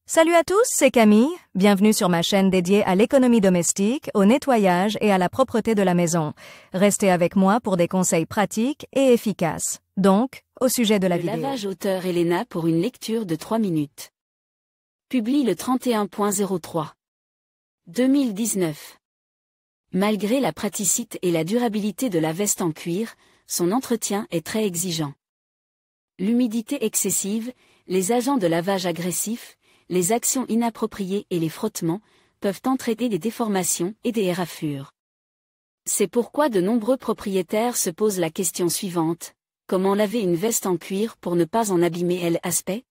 Salut à tous, c'est Camille. Bienvenue sur ma chaîne dédiée à l'économie domestique, au nettoyage et à la propreté de la maison. Restez avec moi pour des conseils pratiques et efficaces. Donc, au sujet de la vidéo. Lavage auteur Elena pour une lecture de 3 minutes. Publie le 31.03. 2019. Malgré la praticité et la durabilité de la veste en cuir, son entretien est très exigeant. L'humidité excessive, les agents de lavage agressifs, les actions inappropriées et les frottements peuvent entraîner des déformations et des éraflures. C'est pourquoi de nombreux propriétaires se posent la question suivante: comment laver une veste en cuir pour ne pas en abîmer l'aspect?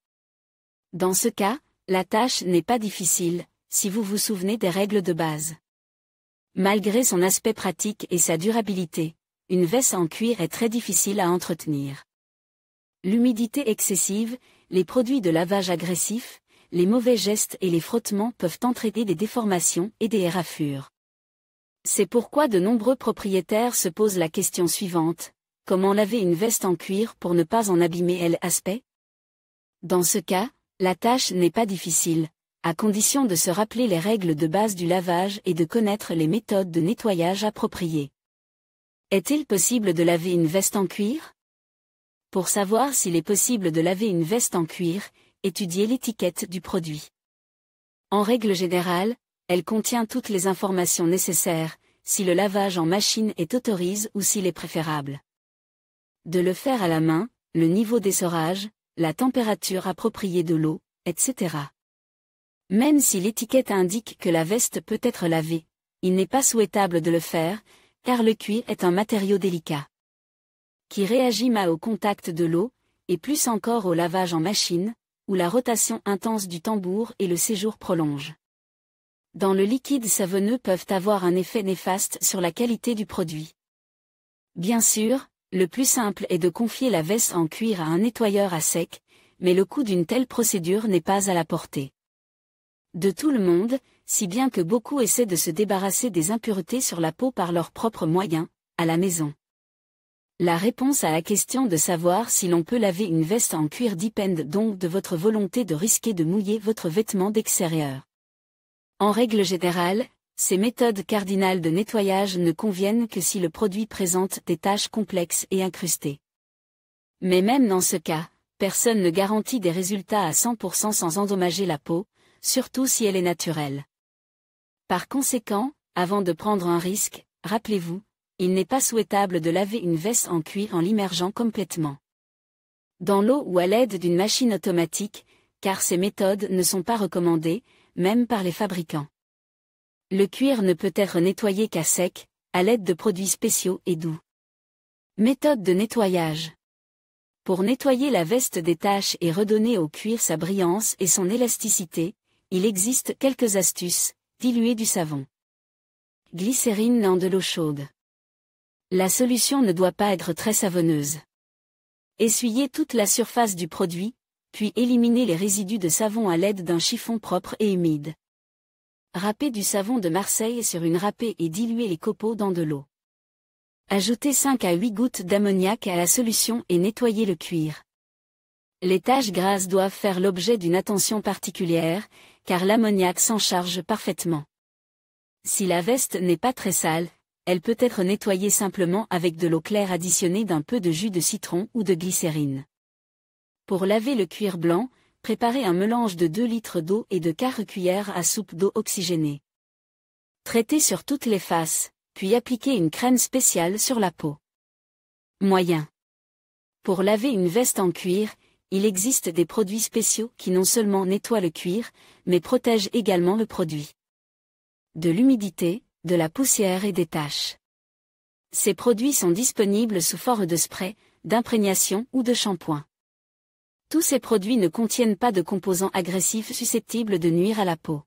Dans ce cas, la tâche n'est pas difficile, si vous vous souvenez des règles de base. Malgré son aspect pratique et sa durabilité, une veste en cuir est très difficile à entretenir. L'humidité excessive, les produits de lavage agressifs, les mauvais gestes et les frottements peuvent entraîner des déformations et des éraflures. C'est pourquoi de nombreux propriétaires se posent la question suivante: comment laver une veste en cuir pour ne pas en abîmer l'aspect? Dans ce cas, la tâche n'est pas difficile, à condition de se rappeler les règles de base du lavage et de connaître les méthodes de nettoyage appropriées. Est-il possible de laver une veste en cuir? Pour savoir s'il est possible de laver une veste en cuir, étudiez l'étiquette du produit. En règle générale, elle contient toutes les informations nécessaires, si le lavage en machine est autorisé ou s'il est préférable. De le faire à la main, le niveau d'essorage, la température appropriée de l'eau, etc. Même si l'étiquette indique que la veste peut être lavée, il n'est pas souhaitable de le faire, car le cuir est un matériau délicat, qui réagit mal au contact de l'eau, et plus encore au lavage en machine, où la rotation intense du tambour et le séjour prolonge. Dans le liquide savonneux peuvent avoir un effet néfaste sur la qualité du produit. Bien sûr, le plus simple est de confier la veste en cuir à un nettoyeur à sec, mais le coût d'une telle procédure n'est pas à la portée de tout le monde, si bien que beaucoup essaient de se débarrasser des impuretés sur la peau par leurs propres moyens, à la maison. La réponse à la question de savoir si l'on peut laver une veste en cuir dépend donc de votre volonté de risquer de mouiller votre vêtement d'extérieur. En règle générale, ces méthodes cardinales de nettoyage ne conviennent que si le produit présente des taches complexes et incrustées. Mais même dans ce cas, personne ne garantit des résultats à 100% sans endommager la peau, surtout si elle est naturelle. Par conséquent, avant de prendre un risque, rappelez-vous, il n'est pas souhaitable de laver une veste en cuir en l'immergeant complètement dans l'eau ou à l'aide d'une machine automatique, car ces méthodes ne sont pas recommandées, même par les fabricants. Le cuir ne peut être nettoyé qu'à sec, à l'aide de produits spéciaux et doux. Méthode de nettoyage. Pour nettoyer la veste des taches et redonner au cuir sa brillance et son élasticité, il existe quelques astuces: diluer du savon, glycérine dans de l'eau chaude. La solution ne doit pas être très savonneuse. Essuyez toute la surface du produit, puis éliminez les résidus de savon à l'aide d'un chiffon propre et humide. Râpez du savon de Marseille sur une râpée et diluez les copeaux dans de l'eau. Ajoutez 5 à 8 gouttes d'ammoniac à la solution et nettoyez le cuir. Les taches grasses doivent faire l'objet d'une attention particulière, car l'ammoniac s'en charge parfaitement. Si la veste n'est pas très sale, elle peut être nettoyée simplement avec de l'eau claire additionnée d'un peu de jus de citron ou de glycérine. Pour laver le cuir blanc, préparez un mélange de 2 litres d'eau et de 4 cuillères à soupe d'eau oxygénée. Traitez sur toutes les faces, puis appliquez une crème spéciale sur la peau. Moyen. Pour laver une veste en cuir, il existe des produits spéciaux qui non seulement nettoient le cuir, mais protègent également le produit de l'humidité, de la poussière et des taches. Ces produits sont disponibles sous forme de spray, d'imprégnation ou de shampoing. Tous ces produits ne contiennent pas de composants agressifs susceptibles de nuire à la peau.